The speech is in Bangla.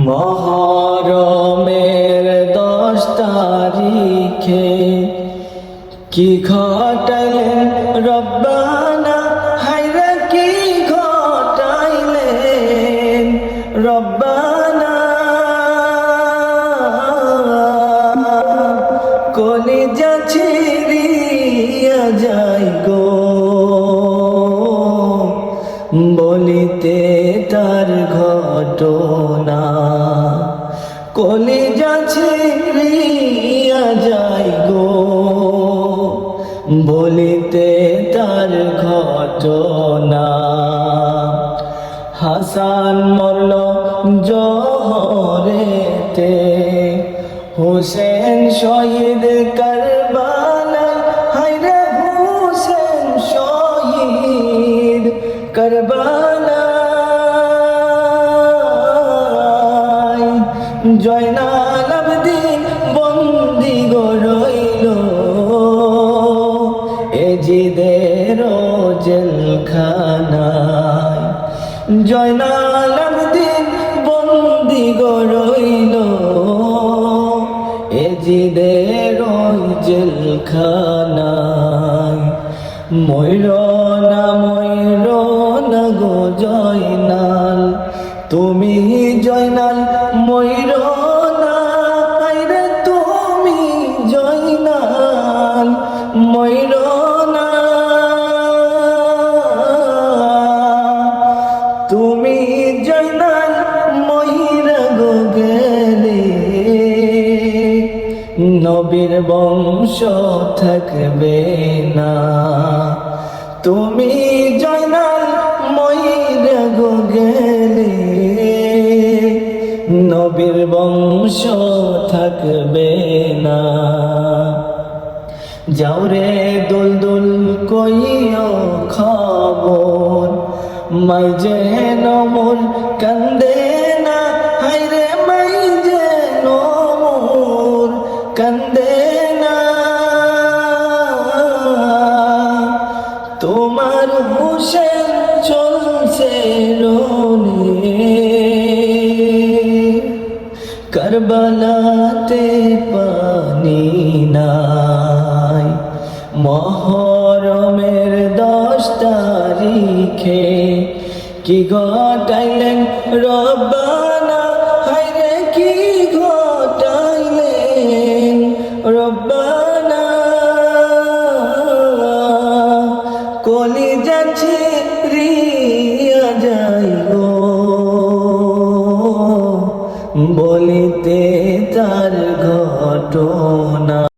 মহরমের 10 তারিখে কি ঘটাইলেন রব্বানা, হায়রে কি ঘটাইলেন রব্বানা। কলিজা ছিঁড়িয়া যাই গো বলিতে তার ঘটনা, কলিজা ছিঁড়িয়া যাই গো বলিতে তার ঘটনা। হাসান মরল জহরেতে, হুসেন শহীদ কারবালায়, হায়রে হুসেন শহীদ কারবালায়। জয়নাল আবদিন বন্দি গো রইল এজিদের জেলখানায়। জয়নাল আবদিন বন্দি গো রইল এজিদের জেলখানায়। ময়ূর না গো জয়নাল, তুমি জয়নাল ময়ূর না, হায়রে তুমি জয়নাল ময়ূর না। তুমি জয়নাল ময়ূর গো গেলে নবীর বংশ থাকবে না। তুমি জয়নাল ময়ূর গো গেলে নবীর বংশ থাকবে না। যাও রে দুলদুল কইও খবর, মাই যেন মোর কান্দে না, হায়রে মাই যেন মোর কান্দে না। তোমার হুসেন চলছে রোনে, কারবালাতে পানি নাই। মহরমের 10 তারিখে কি ঘটাইলেন রব্বানা, হায়রে কি ঘটাইলেন রব্বানা। কলিজা ছিঁড়িয়া যাই গো বলিতে তার ঘটনা।